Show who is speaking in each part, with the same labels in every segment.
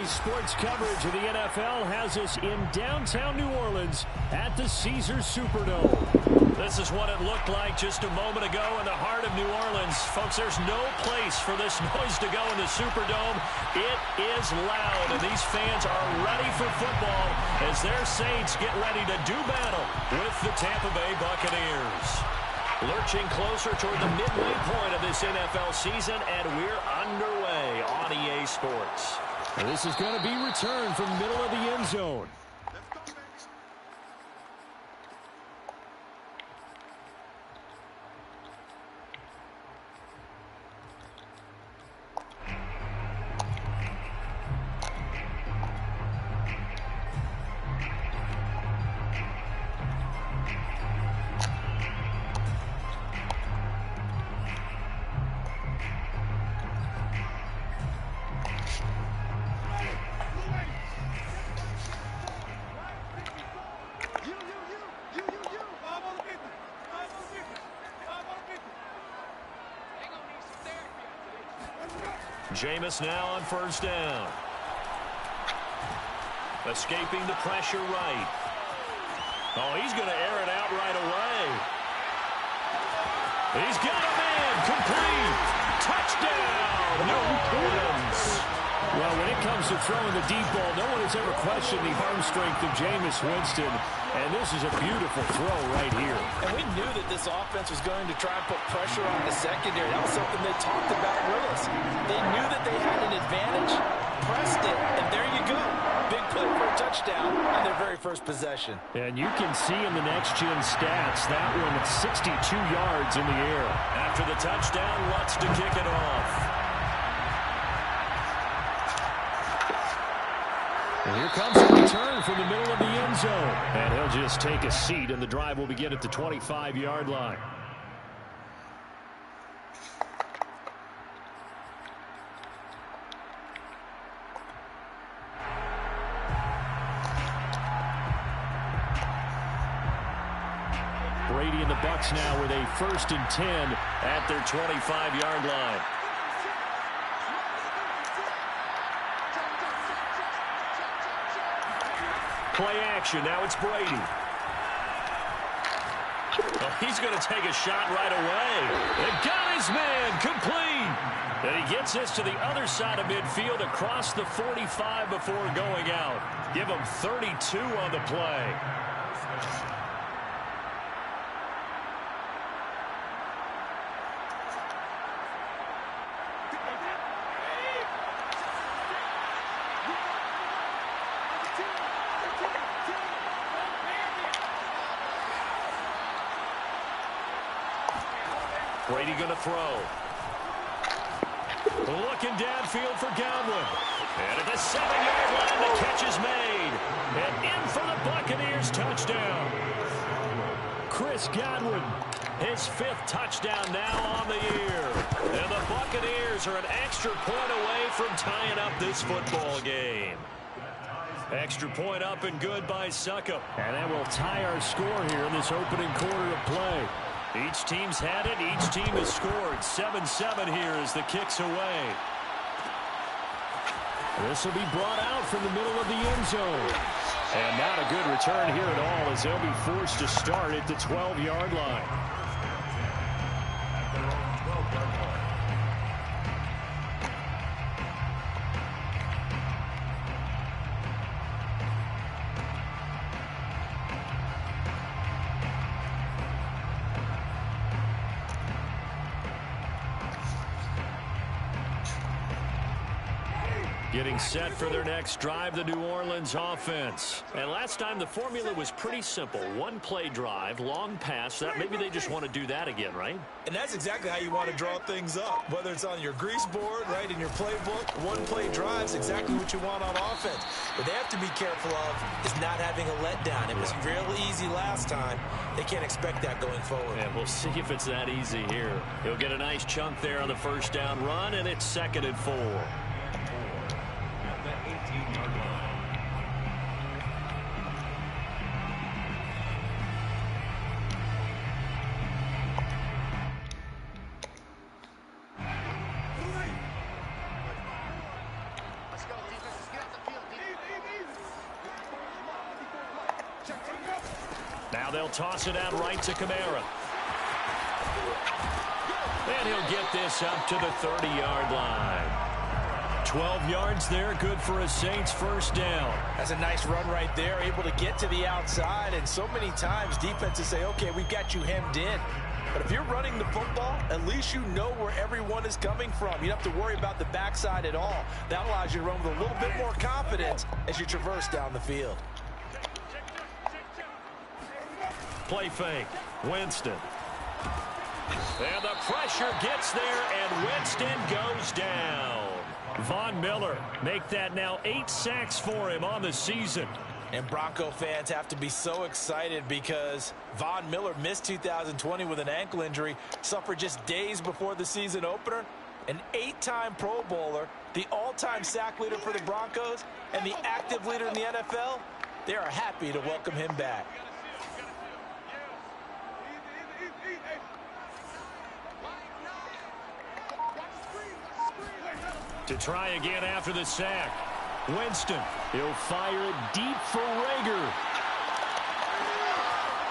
Speaker 1: Today's sports coverage of the NFL has us in downtown New Orleans at the Caesars Superdome. This is what it looked like just a moment ago in the heart of New Orleans. Folks, there's no place for this noise to go in the Superdome. It is loud, and these fans are ready for football as their Saints get ready to do battle with the Tampa Bay Buccaneers. Lurching closer toward the midway point of this NFL season, and we're underway on EA Sports. This is going to be returned from middle of the end zone. Jameis now on first down. Escaping the pressure right. Oh, he's going to air it out right away. He's got a man. Complete. Touchdown. New Orleans. Well, when it comes to throwing the deep ball, no one has ever questioned the arm strength of Jameis Winston. And this is a beautiful throw right here.
Speaker 2: And we knew that this offense was going to try and put pressure on the secondary. That was something they talked about with us. They knew that they had an advantage, pressed it, and there you go. Big play for a touchdown on their very first possession.
Speaker 1: And you can see in the next-gen stats, that one at 62 yards in the air. After the touchdown, Lutz to kick it off. And here comes a return from the middle of the end zone. And he'll just take a seat, and the drive will begin at the 25-yard line. Brady and the Bucs now with a 1st and 10 at their 25-yard line. Play action. Now it's Brady. Oh, he's going to take a shot right away. They got his man. Complete. And he gets this to the other side of midfield across the 45 before going out. Give him 32 on the play. Brady going to throw. Looking downfield for Godwin. And at the 7-yard line, the catch is made. And in for the Buccaneers touchdown. Chris Godwin, his 5th touchdown now on the year. And the Buccaneers are an extra point away from tying up this football game. Extra point up and good by Succop. And that will tie our score here in this opening quarter of play. Each team's had it. Each team has scored. 7-7 here as the kick's away. This will be brought out from the middle of the end zone. And not a good return here at all as they'll be forced to start at the 12-yard line. Getting set for their next drive, the New Orleans offense. And last time the formula was pretty simple. One play drive, long pass. That maybe they just want to do that again, right?
Speaker 2: And that's exactly how you want to draw things up. Whether it's on your grease board, right, in your playbook, one play drive's exactly what you want on offense. What they have to be careful of is not having a letdown. It was real easy last time. They can't expect that going forward.
Speaker 1: And we'll see if it's that easy here. He'll get a nice chunk there on the first down run, and it's 2nd and 4. Now they'll toss it out right to Kamara. And he'll get this up to the 30-yard line. 12 yards there, good for a Saints first down.
Speaker 2: That's a nice run right there, able to get to the outside. And so many times defenses say, okay, we've got you hemmed in. But if you're running the football, at least you know where everyone is coming from. You don't have to worry about the backside at all. That allows you to run with a little bit more confidence as you traverse down the field.
Speaker 1: Play fake. Winston. And the pressure gets there, and Winston goes down. Von Miller make that now 8 sacks for him on the season.
Speaker 2: And Bronco fans have to be so excited because Von Miller missed 2020 with an ankle injury, suffered just days before the season opener. An 8-time Pro Bowler, the all-time sack leader for the Broncos, and the active leader in the NFL. They are happy to welcome him back.
Speaker 1: To try again after the sack. Winston, he'll fire it deep for Rager.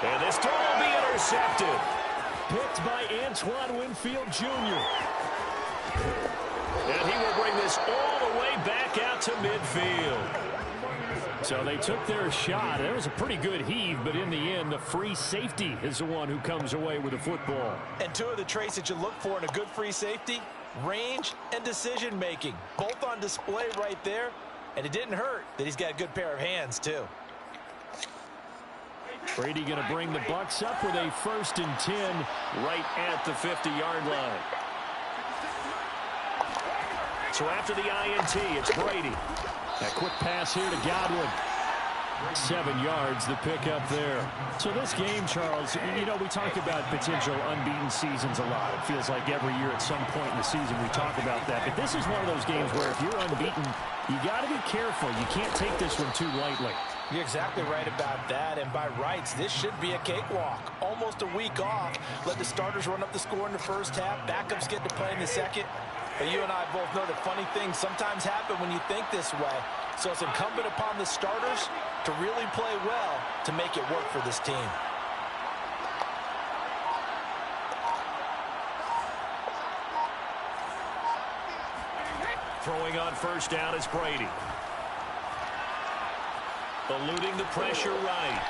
Speaker 1: And this throw will be intercepted. Picked by Antoine Winfield Jr. And he will bring this all the way back out to midfield. So they took their shot. It was a pretty good heave, but in the end, the free safety is the one who comes away with the football.
Speaker 2: And two of the traits that you look for in a good free safety, range and decision-making, both on display right there. And it didn't hurt that he's got a good pair of hands, too.
Speaker 1: Brady going to bring the Bucs up with a 1st and 10 right at the 50-yard line. So after the INT, it's Brady. That quick pass here to Godwin. 7 yards, the pickup there. So this game, Charles, you know, we talk about potential unbeaten seasons a lot. It feels like every year at some point in the season we talk about that. But this is one of those games where if you're unbeaten, you got to be careful. You can't take this one too lightly.
Speaker 2: You're exactly right about that. And by rights, this should be a cakewalk. Almost a week off. Let the starters run up the score in the first half. Backups get to play in the second. But you and I both know that funny things sometimes happen when you think this way. So it's incumbent upon the starters to really play well to make it work for this team.
Speaker 1: Throwing on first down is Brady. Eluding the pressure right.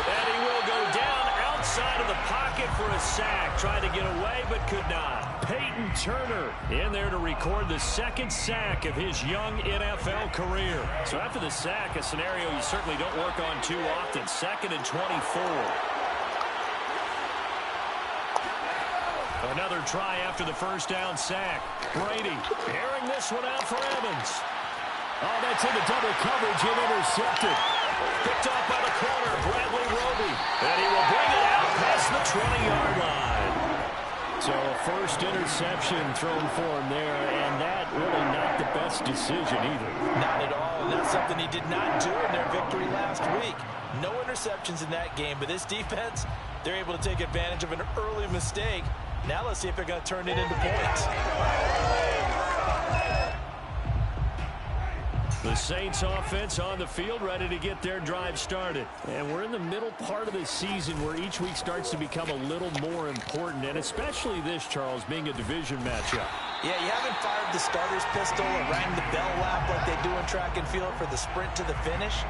Speaker 1: And he will go down outside of the pocket for a sack. Tried to get away, but could not. Peyton Turner in there to record the 2nd sack of his young NFL career. So after the sack, a scenario you certainly don't work on too often. 2nd and 24. Another try after the first down sack. Brady airing this one out for Evans. Oh, that's into double coverage and intercepted. Picked off by the corner, Bradley Roby. And he will bring it out past the 20-yard line. So a first interception thrown for him there, and that really not the best decision either.
Speaker 2: Not at all, and that's something he did not do in their victory last week. No interceptions in that game, but this defense, they're able to take advantage of an early mistake. Now let's see if they're going to turn it into points.
Speaker 1: The Saints offense on the field, ready to get their drive started. And we're in the middle part of the season where each week starts to become a little more important, and especially this, Charles, being a division matchup.
Speaker 2: Yeah, you haven't fired the starter's pistol or rang the bell lap like they do in track and field for the sprint to the finish,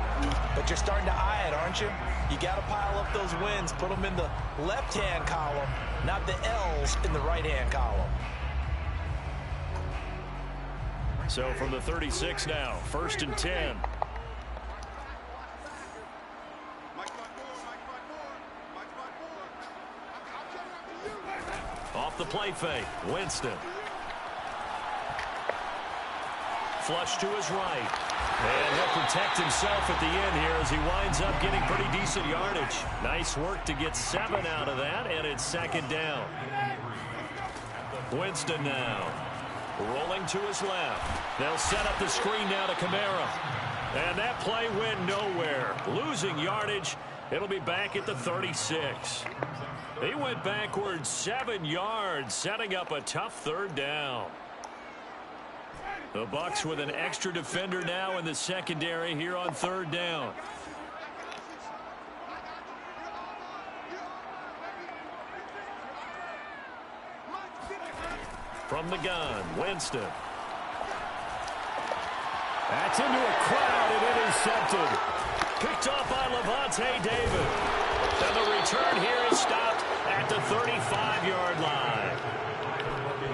Speaker 2: but you're starting to eye it, aren't you? You got to pile up those wins, put them in the left-hand column, not the L's in the right-hand column.
Speaker 1: So from the 36 now, 1st and 10. Off the play fake, Winston. Flush to his right. And he'll protect himself at the end here as he winds up getting pretty decent yardage. Nice work to get 7 out of that, and it's 2nd down. Winston now. Rolling to his left. They'll set up the screen now to Kamara. And that play went nowhere. Losing yardage. It'll be back at the 36. He went backwards 7 yards, setting up a tough 3rd down. The Bucs with an extra defender now in the secondary here on 3rd down. From the gun, Winston. That's into a crowd and intercepted. Picked off by Levante David. And the return here is stopped at the 35-yard line.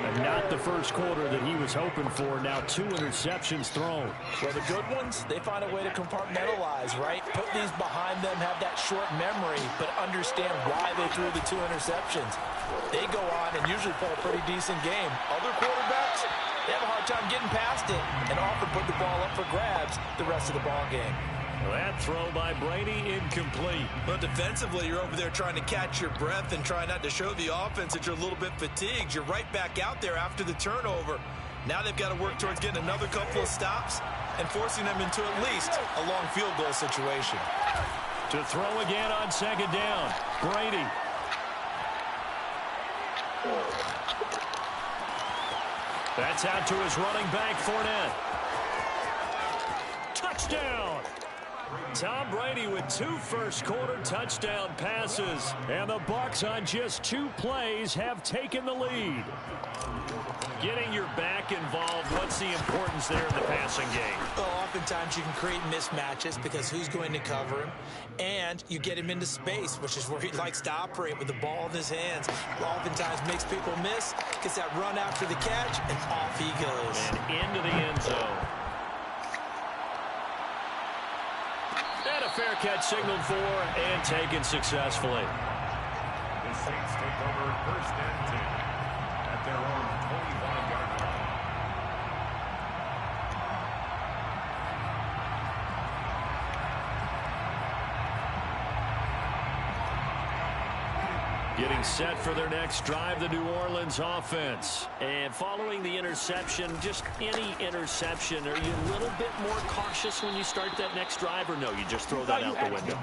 Speaker 1: And not the first quarter that he was hoping for. Now 2 interceptions thrown.
Speaker 2: Well, the good ones, they find a way to compartmentalize, right? Put these behind them, have that short memory, but understand why they threw the 2 interceptions. They go on and usually play a pretty decent game. Other quarterbacks, they have a hard time getting past it and often put the ball up for grabs the rest of the ball game.
Speaker 1: Well, that throw by Brady incomplete.
Speaker 2: But defensively, you're over there trying to catch your breath and try not to show the offense that you're a little bit fatigued. You're right back out there after the turnover. Now they've got to work towards getting another couple of stops and forcing them into at least a long field goal situation.
Speaker 1: To throw again on second down, Brady. That's out to his running back, Fournette. Touchdown! Tom Brady with 2 first-quarter touchdown passes. And the Bucs on just 2 plays have taken the lead. Getting your back involved, what's the importance there in the passing game?
Speaker 2: Well, oftentimes you can create mismatches because who's going to cover him? And you get him into space, which is where he likes to operate with the ball in his hands. Oftentimes makes people miss, gets that run after the catch, and off he goes.
Speaker 1: And into the end zone. And a fair catch signaled for and taken successfully.
Speaker 3: The Saints take over 1st and 10 at their own 25-yard line.
Speaker 1: Getting set for their next drive, the New Orleans offense. And following the interception, just any interception, are you a little bit more cautious when you start that next drive, or no, you just throw that out the window?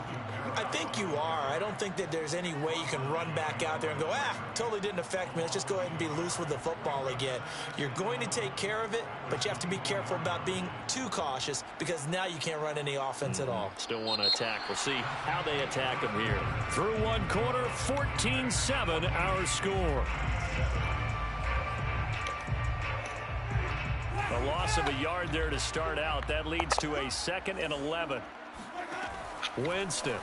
Speaker 2: I think you are. I don't think that there's any way you can run back out there and go, totally didn't affect me. Let's just go ahead and be loose with the football again. You're going to take care of it, but you have to be careful about being too cautious because now you can't run any offense at all.
Speaker 1: Still want to attack. We'll see how they attack them here. Through 1 quarter, 14-7 our score. A loss of a yard there to start out. That leads to a 2nd and 11. Winston.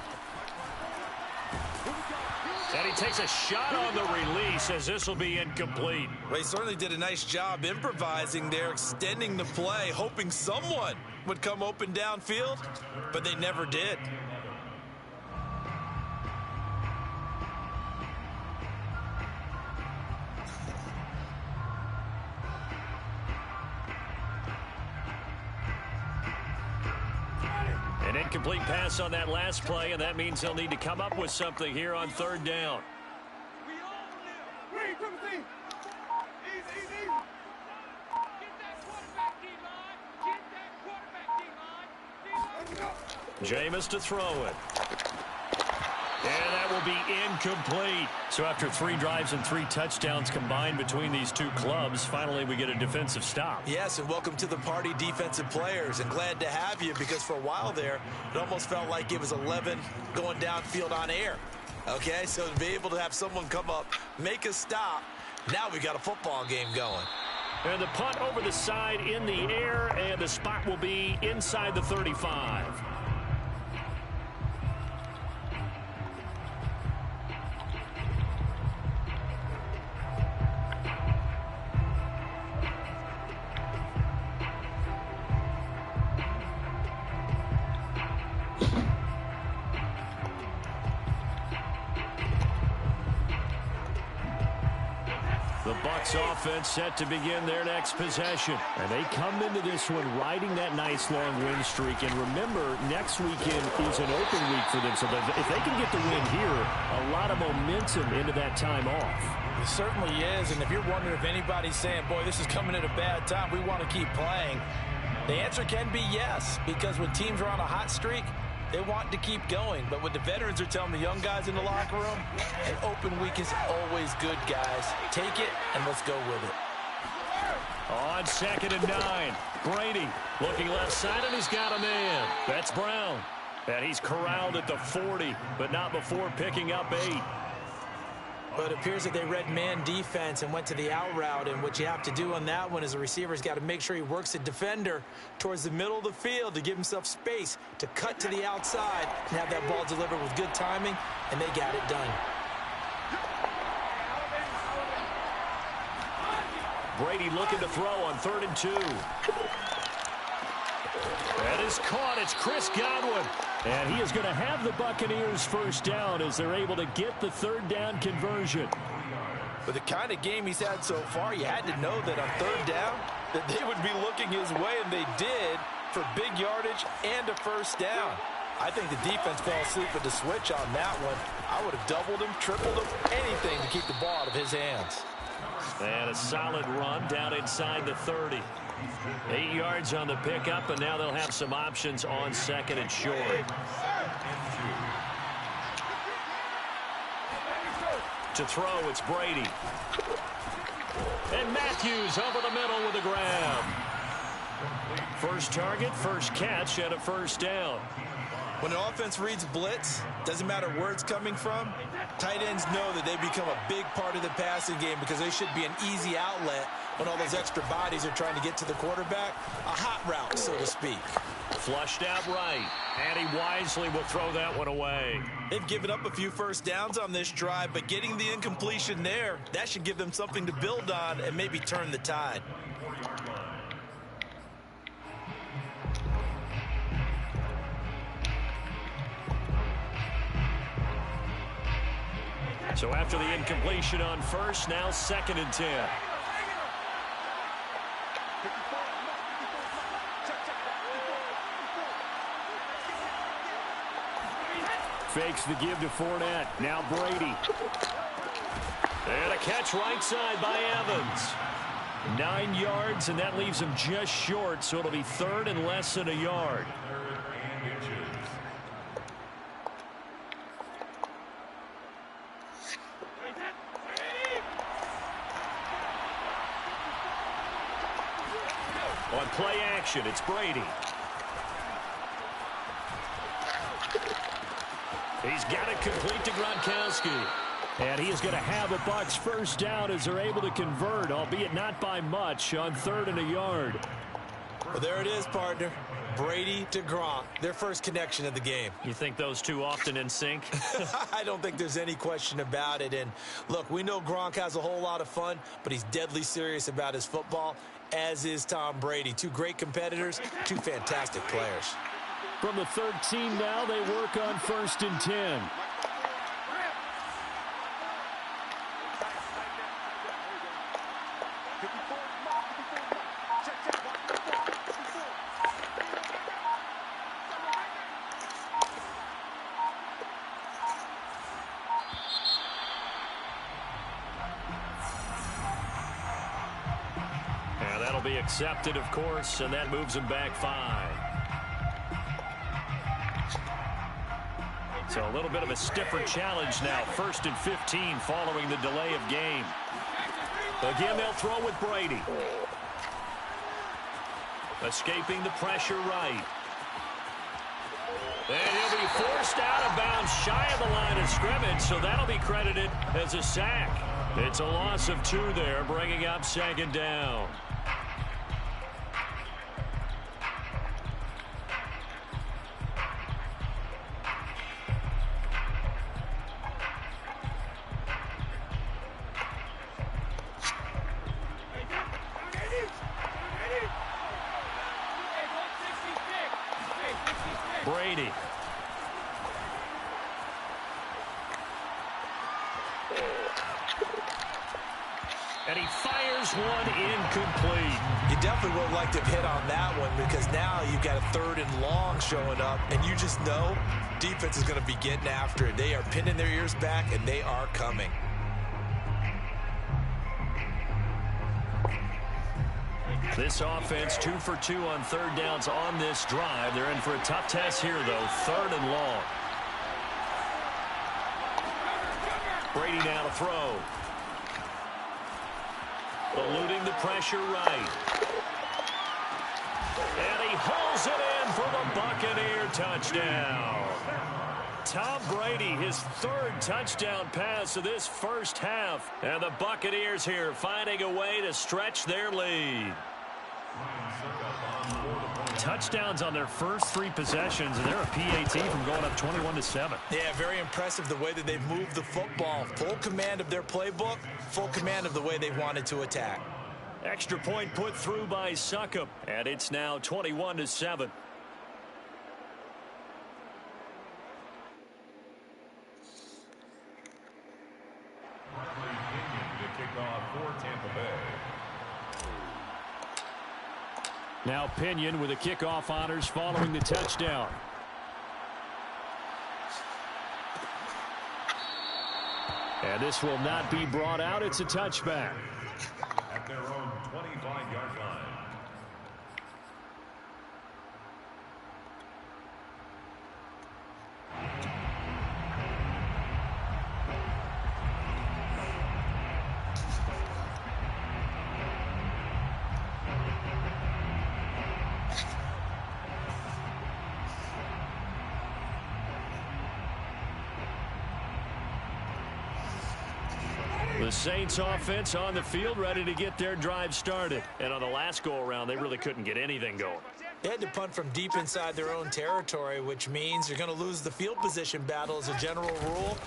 Speaker 1: And he takes a shot on the release as this will be incomplete.
Speaker 2: Well, he certainly did a nice job improvising there, extending the play, hoping someone would come open downfield, but they never did.
Speaker 1: An incomplete pass on that last play, and that means they'll need to come up with something here on 3rd down. Jameis to throw it. And that will be incomplete. So after 3 drives and 3 touchdowns combined between these 2 clubs, finally we get a defensive stop.
Speaker 2: Yes, and welcome to the party, defensive players. And glad to have you because for a while there, it almost felt like it was 11 going downfield on air. Okay, so to be able to have someone come up, make a stop, now we got a football game going.
Speaker 1: And the punt over the side in the air, and the spot will be inside the 35. The Bucs offense set to begin their next possession. And they come into this one riding that nice long win streak. And remember, next weekend is an open week for them. So if they can get the win here, a lot of momentum into that time off.
Speaker 2: It certainly is. And if you're wondering if anybody's saying, boy, this is coming at a bad time, we want to keep playing, the answer can be yes. Because when teams are on a hot streak, they want to keep going. But what the veterans are telling the young guys in the locker room, an open week is always good, guys. Take it, and let's go with it.
Speaker 1: On 2nd and 9, Brady looking left side, and he's got a man. That's Brown. And he's corralled at the 40, but not before picking up 8.
Speaker 2: But it appears that they read man defense and went to the out route, and what you have to do on that one is the receiver's got to make sure he works the defender towards the middle of the field to give himself space to cut to the outside and have that ball delivered with good timing, and they got it done.
Speaker 1: Brady looking to throw on 3rd and 2. That is caught. It's Chris Godwin. And he is going to have the Buccaneers first down as they're able to get the 3rd down conversion.
Speaker 2: With the kind of game he's had so far, you had to know that on 3rd down that they would be looking his way, and they did, for big yardage and a first down. I think the defense fell asleep with the switch on that one. I would have doubled him, tripled him, anything to keep the ball out of his hands.
Speaker 1: And a solid run down inside the 30. 8 yards on the pickup, and now they'll have some options on 2nd and short. To throw, it's Brady. And Matthews over the middle with a grab. First target, first catch, and a first down.
Speaker 2: When an offense reads blitz, doesn't matter where it's coming from, tight ends know that they become a big part of the passing game because they should be an easy outlet when all those extra bodies are trying to get to the quarterback. A hot route, so to speak.
Speaker 1: Flushed out right, and he wisely will throw that one away.
Speaker 2: They've given up a few first downs on this drive, but getting the incompletion there, that should give them something to build on and maybe turn the tide.
Speaker 1: So after the incompletion on first, now 2nd and 10. Fakes the give to Fournette. Now Brady. And a catch right side by Evans. 9 yards, and that leaves him just short, so it'll be 3rd and less than a yard. On play action, it's Brady. He's got it complete to Gronkowski. And he is going to have a Bucs first down as they're able to convert, albeit not by much, on 3rd and a yard.
Speaker 2: Well, there it is, partner. Brady to Gronk, their first connection of the game.
Speaker 1: You think those two often in sync?
Speaker 2: I don't think there's any question about it. And look, we know Gronk has a whole lot of fun, but he's deadly serious about his football, as is Tom Brady. Two great competitors, two fantastic players.
Speaker 1: From the 13 now, they work on 1st and 10. And that'll be accepted, of course, and that moves him back 5. So a little bit of a stiffer challenge now. 1st and 15 following the delay of game. Again, they'll throw with Brady. Escaping the pressure right. And he'll be forced out of bounds shy of the line of scrimmage, so that'll be credited as a sack. It's a loss of 2 there, bringing up 2nd down. Brady. And he fires one incomplete.
Speaker 2: You definitely would like to hit on that one because now you've got a 3rd and long showing up, and you just know defense is going to be getting after it. They are pinning their ears back, and they are coming.
Speaker 1: This offense 2 for 2 on 3rd downs on this drive. They're in for a tough test here, though. 3rd and long. Brady now to throw. Eluding the pressure right. And he hauls it in for the Buccaneer touchdown. Tom Brady, his third touchdown pass of this first half. And the Buccaneers here finding a way to stretch their lead. Touchdowns on their first 3 possessions, and they're a PAT from going up 21-7.
Speaker 2: Yeah, very impressive the way that they've moved the football. Full command of their playbook, full command of the way they wanted to attack.
Speaker 1: Extra point put through by Succop, and it's now 21-7.
Speaker 3: To kick off for Tampa Bay.
Speaker 1: Now Pinion with the kickoff honors following the touchdown. And this will not be brought out. It's a touchback.
Speaker 3: At their own 25-yard line.
Speaker 1: The Saints offense on the field ready to get their drive started. And on the last go-around, they really couldn't get anything going.
Speaker 2: They had to punt from deep inside their own territory, which means you're going to lose the field position battle as a general rule.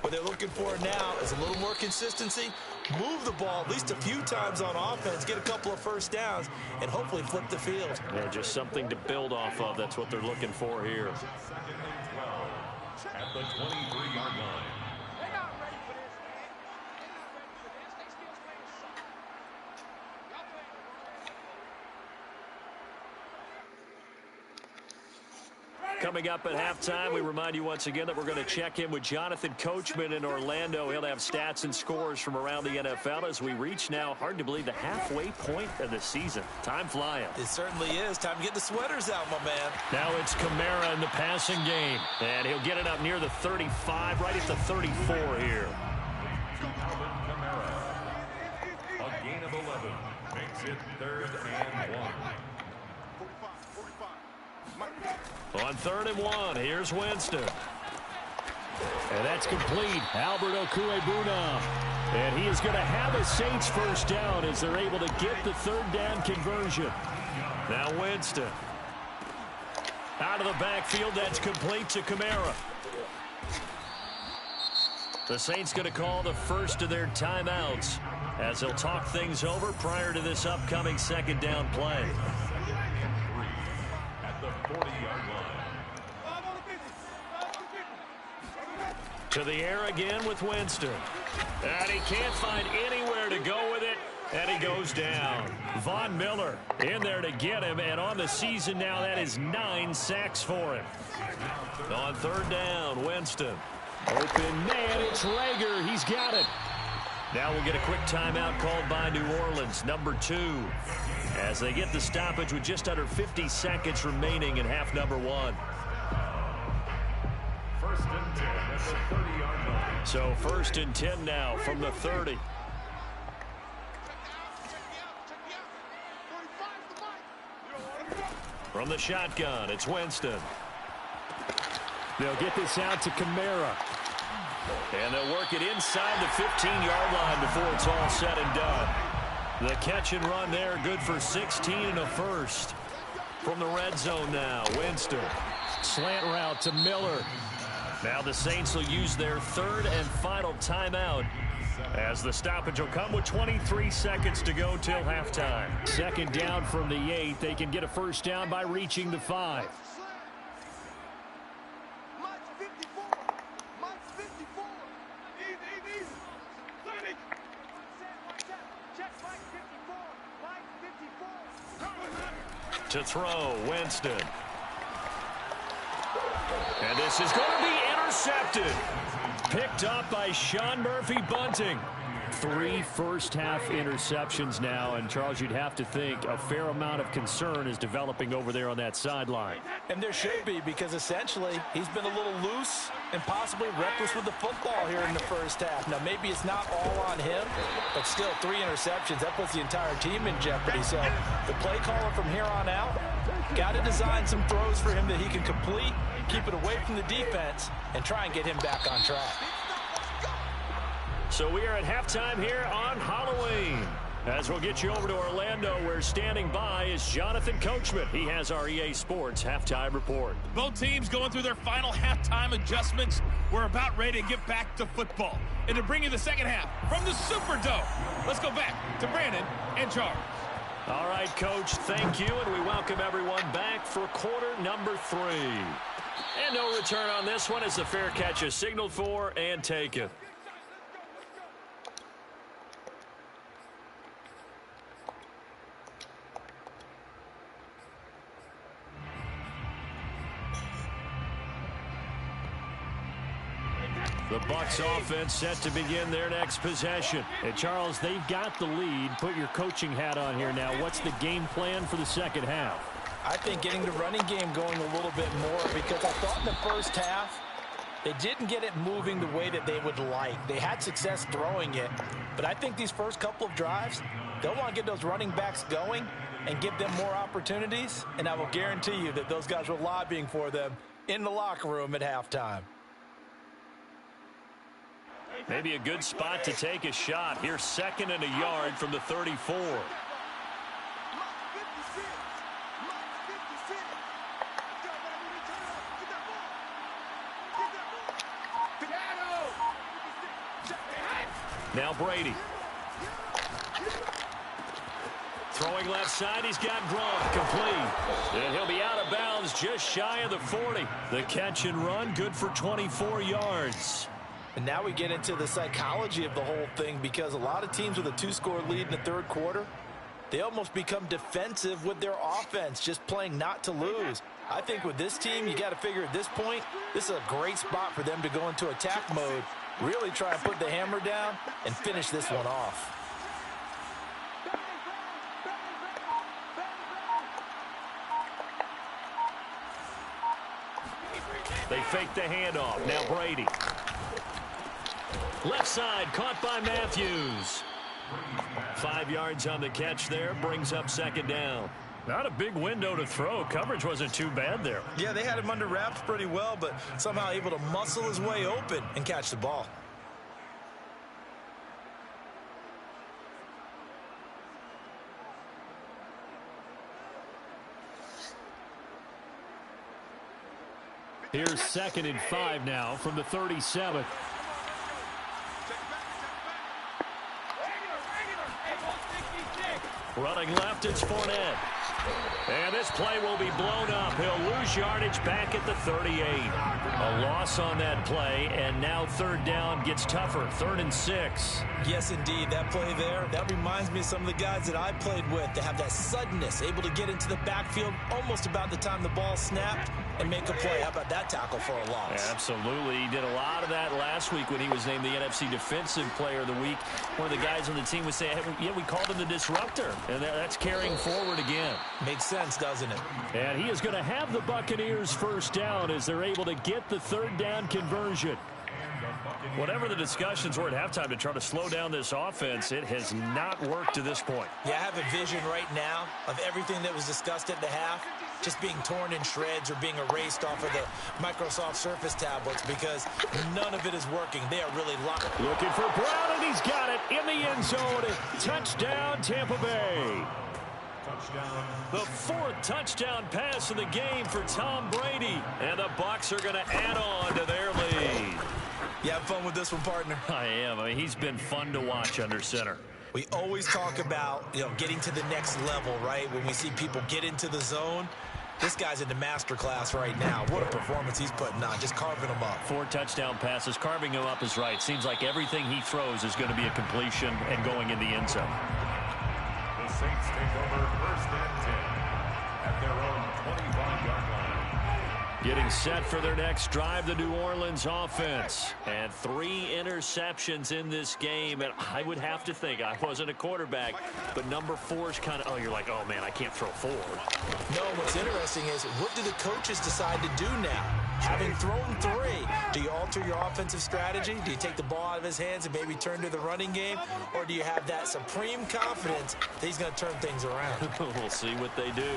Speaker 2: What they're looking for now is a little more consistency, move the ball at least a few times on offense, get a couple of first downs, and hopefully flip the field.
Speaker 1: Yeah, just something to build off of. That's what they're looking for here.
Speaker 3: Second and 12 at the 23-yard line.
Speaker 1: Coming up at halftime, we remind you once again that we're going to check in with Jonathan Coachman in Orlando. He'll have stats and scores from around the NFL as we reach now, hard to believe, the halfway point of the season. Time flying.
Speaker 2: It certainly is. Time to get the sweaters out, my man.
Speaker 1: Now it's Kamara in the passing game. And he'll get it up near the 35, right at the 34 here.
Speaker 3: Alvin Kamara. A gain of 11 makes it 3rd and 1.
Speaker 1: On 3rd and 1, here's Winston. And that's complete. Albert Okuebuna. And he is going to have a Saints first down as they're able to get the 3rd down conversion. Now Winston. Out of the backfield, that's complete to Kamara. The Saints going to call the first of their timeouts as they'll talk things over prior to this upcoming 2nd down play.
Speaker 3: At the 40-yard line.
Speaker 1: To the air again with Winston. And he can't find anywhere to go with it. And he goes down. Von Miller in there to get him. And on the season now, that is 9 sacks for him. On 3rd down, Winston. Open man, it's Rager. He's got it. Now we'll get a quick timeout called by New Orleans, number 2. As they get the stoppage with just under 50 seconds remaining in half number 1.
Speaker 3: 1st and 10 at the 30-yard line.
Speaker 1: So 1st and 10 now from the 30. From the shotgun, it's Winston. They'll get this out to Kamara. And they'll work it inside the 15-yard line before it's all said and done. The catch and run there, good for 16 and a first. From the red zone now, Winston. Slant route to Miller. Now the Saints will use their 3rd and final timeout as the stoppage will come with 23 seconds to go till halftime. 2nd down from the 8. They can get a first down by reaching the 5. To throw, Winston. And this is going to be intercepted. Picked up by Sean Murphy-Bunting. 3 first-half interceptions now, and Charles, you'd have to think a fair amount of concern is developing over there on that sideline.
Speaker 2: And there should be, because essentially he's been a little loose and possibly reckless with the football here in the first half. Now, maybe it's not all on him, but still 3 interceptions. That puts the entire team in jeopardy. So the play caller from here on out Got to design some throws for him that he can complete, keep it away from the defense, and try and get him back on track.
Speaker 1: So we are at halftime here on Halloween. As we'll get you over to Orlando, where standing by is Jonathan Coachman. He has our EA Sports halftime report.
Speaker 4: Both teams going through their final halftime adjustments. We're about ready to get back to football. And to bring you the second half from the Superdome, let's go back to Brandon and Charles.
Speaker 1: All right, Coach, thank you, and we welcome everyone back for quarter number 3. And no return on this one as the fair catch is signaled for and taken. The Bucs offense set to begin their next possession. And, Charles, they've got the lead. Put your coaching hat on here now. What's the game plan for the second half?
Speaker 2: I think getting the running game going a little bit more, because I thought in the first half they didn't get it moving the way that they would like. They had success throwing it, but I think these first couple of drives, they'll want to get those running backs going and give them more opportunities, and I will guarantee you that those guys were lobbying for them in the locker room at halftime.
Speaker 1: Maybe a good spot to take a shot. Here's 2nd and a yard from the 34. Now Brady. Throwing left side, he's got Gronk, complete. And he'll be out of bounds just shy of the 40. The catch and run, good for 24 yards.
Speaker 2: And now we get into the psychology of the whole thing, because a lot of teams with a 2-score lead in the third quarter, they almost become defensive with their offense, just playing not to lose. I think with this team, you got to figure at this point, this is a great spot for them to go into attack mode, really try and put the hammer down and finish this one off.
Speaker 1: They fake the handoff. Now Brady. Left side, caught by Matthews. 5 yards on the catch there, brings up 2nd down. Not a big window to throw. Coverage wasn't too bad there.
Speaker 2: Yeah, they had him under wraps pretty well, but somehow able to muscle his way open and catch the ball.
Speaker 1: Here's 2nd and 5 now from the 37. Running left, it's Fournette. And this play will be blown up. He'll lose yardage back at the 38. A loss on that play, and now 3rd down gets tougher. 3rd and 6.
Speaker 2: Yes, indeed. That play there, that reminds me of some of the guys that I played with. They have that suddenness, able to get into the backfield almost about the time the ball snapped and make a play. How about that tackle for a loss?
Speaker 1: Absolutely. He did a lot of that last week when he was named the NFC Defensive Player of the Week. One of the guys on the team would say, hey, yeah, we called him the disruptor. And that's carrying forward again.
Speaker 2: Makes sense, doesn't it?
Speaker 1: And he is going to have the Buccaneers 1st down as they're able to get the 3rd down conversion. Whatever the discussions were at halftime to try to slow down this offense, it has not worked to this point.
Speaker 2: Yeah, I have a vision right now of everything that was discussed at the half just being torn in shreds or being erased off of the Microsoft Surface tablets, because none of it is working. They are really locked.
Speaker 1: Looking for Brown, and he's got it in the end zone. Touchdown, Tampa Bay. The 4th touchdown pass of the game for Tom Brady. And the Bucs are going to add on to their lead.
Speaker 2: You have fun with this one, partner?
Speaker 1: I am. I mean, he's been fun to watch under center.
Speaker 2: We always talk about, getting to the next level, right? When we see people get into the zone, this guy's in the master class right now. What a performance he's putting on, just carving them up.
Speaker 1: 4 touchdown passes. Carving him up is right. Seems like everything he throws is going to be a completion and going in the end zone.
Speaker 3: The Saints take over 1st and 10 at their own 25-yard line.
Speaker 1: Getting set for their next drive, the New Orleans offense. And 3 interceptions in this game. And I would have to think, I wasn't a quarterback, but number 4 is kind of, you're like, oh, man, I can't throw 4.
Speaker 2: No, what's interesting is, what do the coaches decide to do now? Having thrown 3, do you alter your offensive strategy? Do you take the ball out of his hands and maybe turn to the running game? Or do you have that supreme confidence that he's going to turn things around?
Speaker 1: We'll see what they do.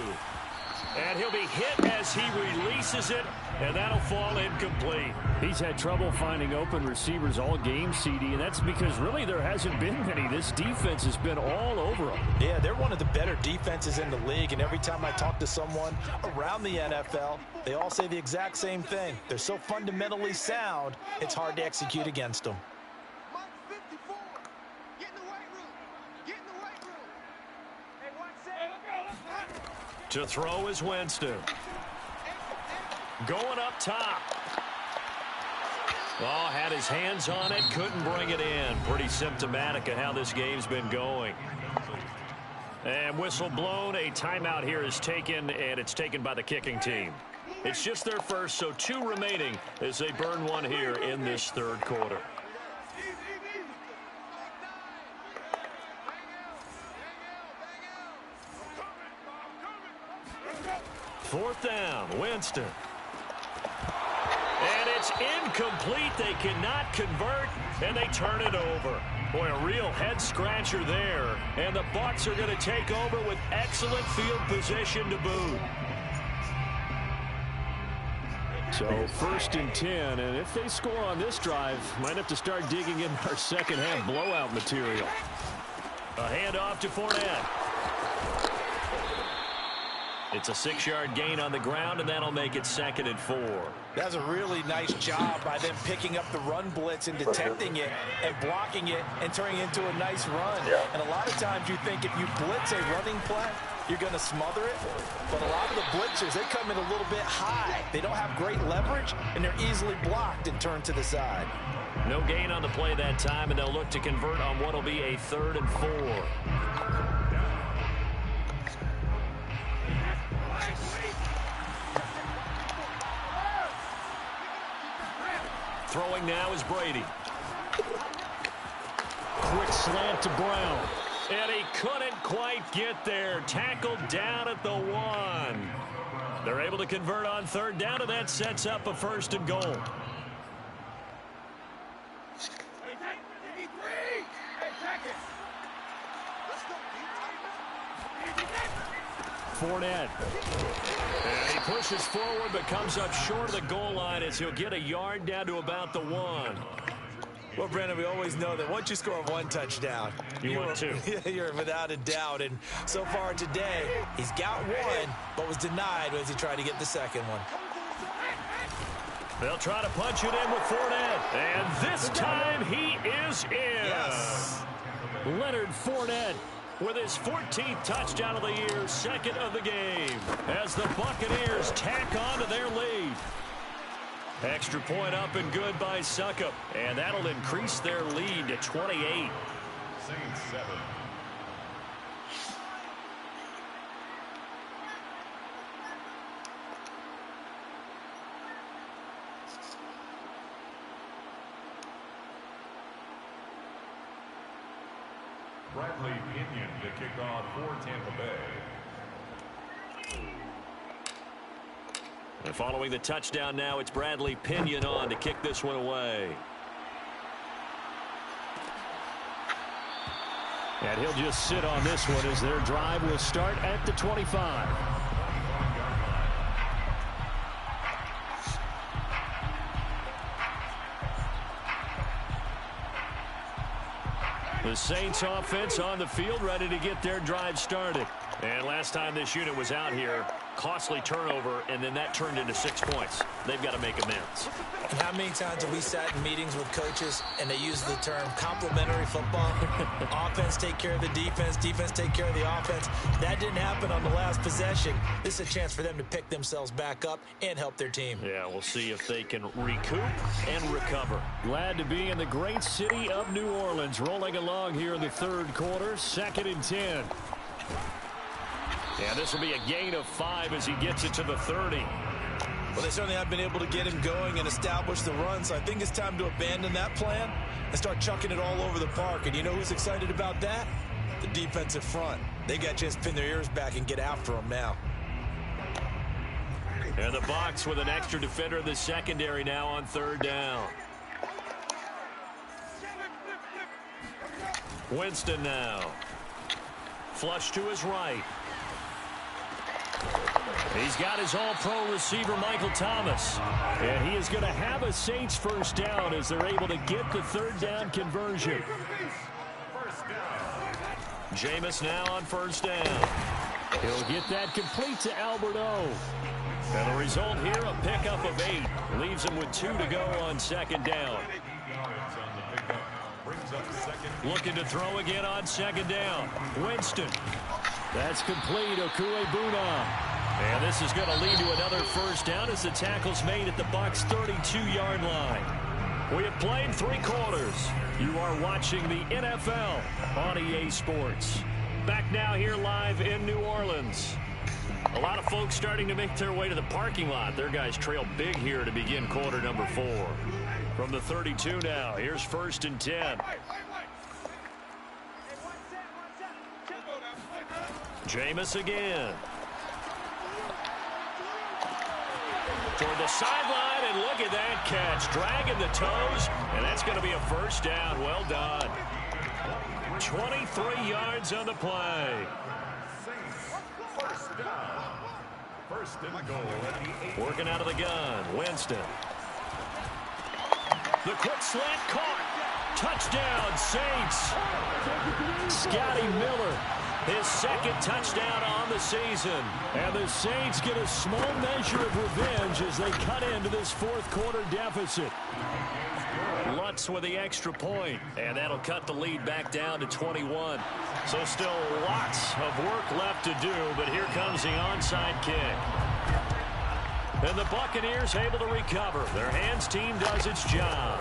Speaker 1: And he'll be hit as he releases it, and that'll fall incomplete.
Speaker 5: He's had trouble finding open receivers all game, CD, and that's because really there hasn't been many. This defense has been all over them.
Speaker 2: Yeah, they're one of the better defenses in the league, and every time I talk to someone around the NFL, they all say the exact same thing. They're so fundamentally sound, it's hard to execute against them.
Speaker 1: To throw is Winston. Going up top. Oh, had his hands on it, couldn't bring it in. Pretty symptomatic of how this game's been going. And whistle blown, a timeout here is taken, and it's taken by the kicking team. It's just their first, so 2 remaining as they burn one here in this third quarter. Fourth down, Winston. And it's incomplete. They cannot convert, and they turn it over. Boy, a real head-scratcher there. And the Bucs are going to take over with excellent field position to boot.
Speaker 5: So 1st and 10, and if they score on this drive, might have to start digging in our second-half blowout material.
Speaker 1: A handoff to Fournette. It's a 6-yard gain on the ground, and that'll make it 2nd and 4.
Speaker 2: That's a really nice job by them picking up the run blitz and detecting it and blocking it and turning it into a nice run. And a lot of times you think if you blitz a running play, you're going to smother it. But a lot of the blitzers, they come in a little bit high. They don't have great leverage, and they're easily blocked and turned to the side.
Speaker 1: No gain on the play that time, and they'll look to convert on what will be a 3rd and 4. Throwing now is Brady.
Speaker 5: Quick slant to Brown.
Speaker 1: And he couldn't quite get there. Tackled down at the 1. They're able to convert on 3rd down, and that sets up a 1st and goal.
Speaker 5: Fournette.
Speaker 1: And he pushes forward but comes up short of the goal line as he'll get a yard down to about the 1.
Speaker 2: Well, Brandon, we always know that once you score 1 touchdown,
Speaker 1: you're 2.
Speaker 2: You're without a doubt. And so far today, he's got 1, but was denied as he tried to get the 2nd one.
Speaker 1: They'll try to punch it in with Fournette. And this time he is in.
Speaker 2: Yes.
Speaker 5: Leonard Fournette
Speaker 1: with his 14th touchdown of the year, 2nd of the game, as the Buccaneers tack on to their lead. Extra point up and good by Suckup, and that'll increase their lead to 28.
Speaker 3: Saints 7. Bradley Pinion to kick off for Tampa Bay.
Speaker 1: And following the touchdown now, it's Bradley Pinion on to kick this one away.
Speaker 5: And he'll just sit on this one as their drive will start at the 25.
Speaker 1: The Saints offense on the field, ready to get their drive started. And last time this unit was out here, costly turnover, and then that turned into 6 points. They've got to make amends.
Speaker 2: And how many times have we sat in meetings with coaches and they use the term complementary football? Offense take care of the defense, defense take care of the offense. That didn't happen on the last possession. This is a chance for them to pick themselves back up and help their team.
Speaker 1: Yeah, we'll see if they can recoup and recover.
Speaker 5: Glad to be in the great city of New Orleans, rolling along here in the third quarter, 2nd and 10.
Speaker 1: Yeah, this will be a gain of 5 as he gets it to the 30.
Speaker 2: Well, they certainly have been able to get him going and establish the run, so I think it's time to abandon that plan and start chucking it all over the park. And you know who's excited about that? The defensive front. They got a chance to pin their ears back and get after him now.
Speaker 1: And the Bucs with an extra defender in the secondary now on 3rd down. Winston now. Flush to his right. He's got his all-pro receiver, Michael Thomas.
Speaker 5: And he is going to have a Saints first down as they're able to get the third down conversion.
Speaker 1: Jameis now on first down.
Speaker 5: He'll get that complete to Albert O.
Speaker 1: And the result here, a pickup of 8. Leaves him with 2 to go on second down. Looking to throw again on second down. Winston.
Speaker 5: That's complete. Okuebuna.
Speaker 1: And this is going to lead to another first down as the tackle's made at the Bucs' 32-yard line. We have played 3 quarters. You are watching the NFL on EA Sports. Back now here live in New Orleans. A lot of folks starting to make their way to the parking lot. Their guys trail big here to begin quarter number 4. From the 32 now, here's first and 10. Jameis again. Toward the sideline, and look at that catch. Dragging the toes, and that's going to be a first down. Well done. 23 yards on the play.
Speaker 3: First and goal at the 8.
Speaker 1: Working out of the gun, Winston. The quick slant caught. Touchdown, Saints.
Speaker 5: Scotty Miller.
Speaker 1: His second touchdown on the season.
Speaker 5: And the Saints get a small measure of revenge as they cut into this fourth quarter deficit.
Speaker 1: Lutz with the extra point, and that'll cut the lead back down to 21. So still lots of work left to do, but here comes the onside kick. And the Buccaneers able to recover. Their hands team does its job.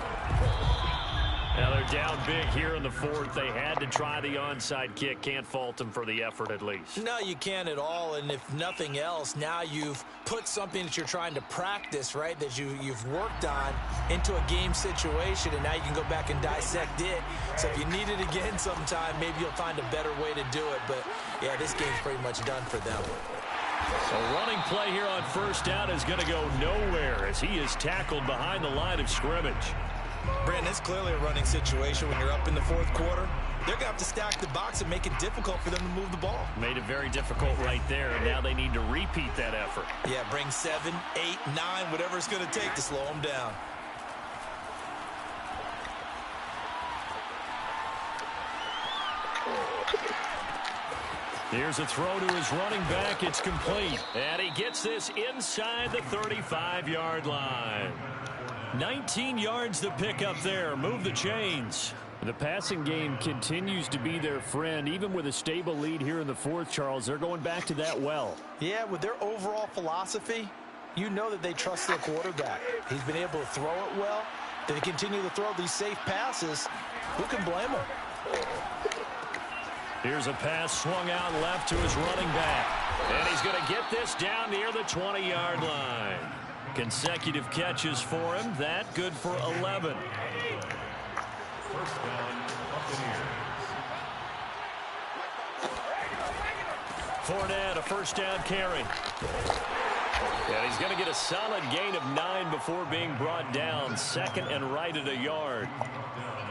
Speaker 1: Now they're down big here in the fourth. They had to try the onside kick. Can't fault them for the effort at least.
Speaker 2: No, you can't at all. And if nothing else, now you've put something that you're trying to practice, right, that you've worked on into a game situation, and now you can go back and dissect it. So if you need it again sometime, maybe you'll find a better way to do it. But, yeah, this game's pretty much done for them.
Speaker 1: A running play here on first down is going to go nowhere as he is tackled behind the line of scrimmage.
Speaker 2: Brandon, it's clearly a running situation when you're up in the fourth quarter. They're going to have to stack the box and make it difficult for them to move the ball.
Speaker 1: Made it very difficult right there, and now they need to repeat that effort.
Speaker 2: Yeah, bring 7, 8, 9, whatever it's going to take to slow them down.
Speaker 1: Here's a throw to his running back. It's complete. And he gets this inside the 35-yard line. 19 yards to pick up there. Move the chains.
Speaker 5: The passing game continues to be their friend. Even with a stable lead here in the fourth, Charles, they're going back to that well.
Speaker 2: Yeah, with their overall philosophy, you know that they trust their quarterback. He's been able to throw it well. They continue to throw these safe passes. Who can blame them?
Speaker 1: Here's a pass swung out left to his running back. And he's going to get this down near the 20-yard line. Consecutive catches for him. That good for 11.
Speaker 3: First down, Buccaneers.
Speaker 1: Fournette, a first down carry. And he's going to get a solid gain of 9 before being brought down. Second and right at a yard.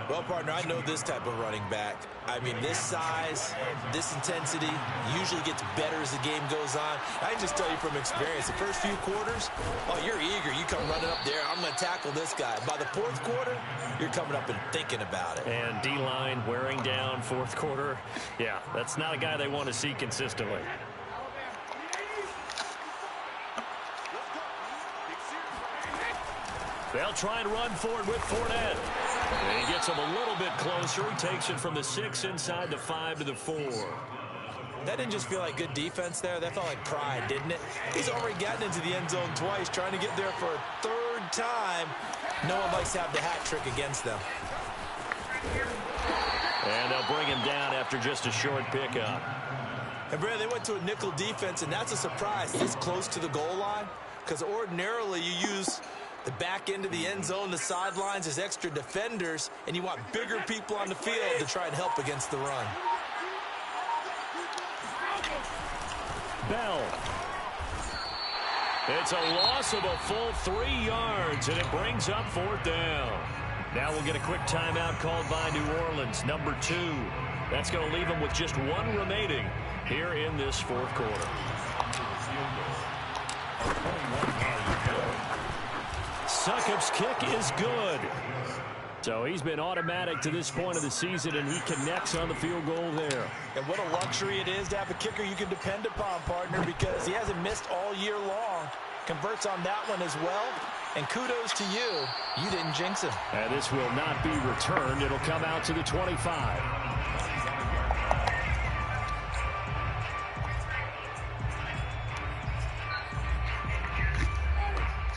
Speaker 2: Well, partner, I know this type of running back. I mean, this size, this intensity usually gets better as the game goes on. I can just tell you from experience, the first few quarters, oh, you're eager. You come running up there, I'm going to tackle this guy. By the fourth quarter, you're coming up and thinking about it.
Speaker 1: And D-line wearing down fourth quarter. Yeah, that's not a guy they want to see consistently. They'll try and run forward with Fournette. And he gets him a little bit closer. He takes it from the 6 inside the 5 to the 4.
Speaker 2: That didn't just feel like good defense there. That felt like pride, didn't it? He's already gotten into the end zone twice, trying to get there for a third time. No one likes to have the hat trick against them.
Speaker 1: And they'll bring him down after just a short pickup.
Speaker 2: And, Brad, they went to a nickel defense, and that's a surprise this close to the goal line, because ordinarily you use the back end of the end zone, the sidelines as extra defenders, and you want bigger people on the field to try and help against the run.
Speaker 5: Bell.
Speaker 1: It's a loss of a full 3 yards, and it brings up fourth down. Now we'll get a quick timeout called by New Orleans, number 2. That's going to leave them with just 1 remaining here in this fourth quarter. Succop's kick is good. So he's been automatic to this point of the season, and he connects on the field goal there.
Speaker 2: And what a luxury it is to have a kicker you can depend upon, partner, because he hasn't missed all year long. Converts on that one as well. And kudos to you. You didn't jinx him.
Speaker 1: And this will not be returned. It'll come out to the 25.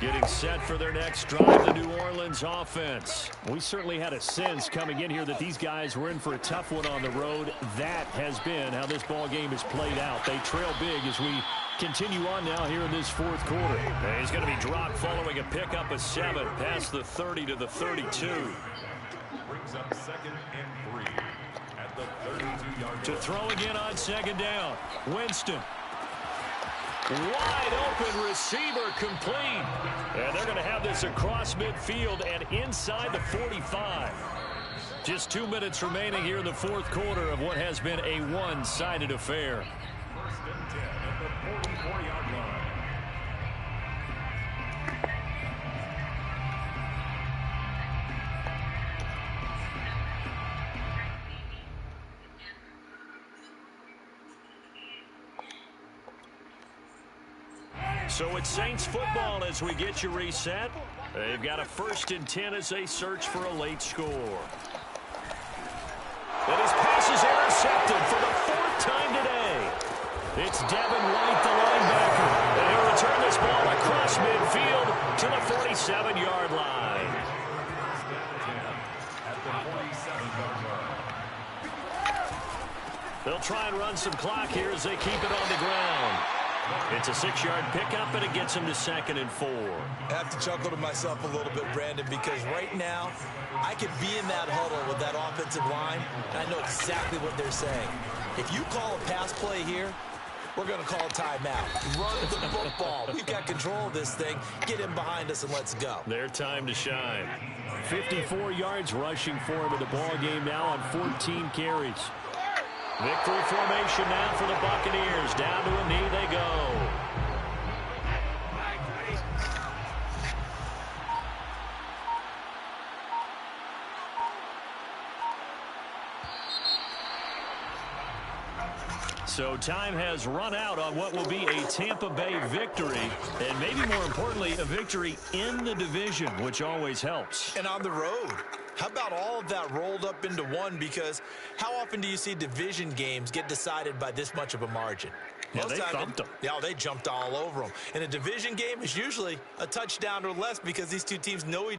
Speaker 1: Getting set for their next drive, the New Orleans offense. We certainly had a sense coming in here that these guys were in for a tough one on the road. That has been how this ball game has played out. They trail big as we continue on now here in this fourth quarter. And he's going to be dropped following a pickup of 7 past the 30 to the 32.
Speaker 3: Brings up 2nd and 3 at the 32-yard line.
Speaker 1: To throw again on 2nd down. Winston. Wide open receiver complete. And they're going to have this across midfield and inside the 45. Just 2 minutes remaining here in the fourth quarter of what has been a one-sided affair.
Speaker 3: 1st and 10 at the 44-yard line.
Speaker 1: So it's Saints football as we get you reset. They've got a 1st and 10 as they search for a late score. And his pass is intercepted for the 4th time today. It's Devin White, the linebacker. And he'll return this ball across midfield to the 47-yard line.
Speaker 3: 1st and 10 at the 47-yard line.
Speaker 1: They'll try and run some clock here as they keep it on the ground. It's a 6-yard pickup, and it gets him to 2nd and 4.
Speaker 2: I have to chuckle to myself a little bit, Brandon, because right now I could be in that huddle with that offensive line, and I know exactly what they're saying. If you call a pass play here, we're going to call a timeout. Run the football. We've got control of this thing. Get in behind us and let's go.
Speaker 1: Their time to shine. 54 yards rushing for him in the ball game now on 14 carries. Victory formation now for the Buccaneers. Down to a knee they go. So time has run out on what will be a Tampa Bay victory, and maybe more importantly, a victory in the division, which always helps.
Speaker 2: And on the road. How about all of that rolled up into one? Because how often do you see division games get decided by this much of a margin?
Speaker 1: Yeah, they thumped them.
Speaker 2: Yeah, they jumped all over them. And a division game is usually a touchdown or less because these two teams know each other.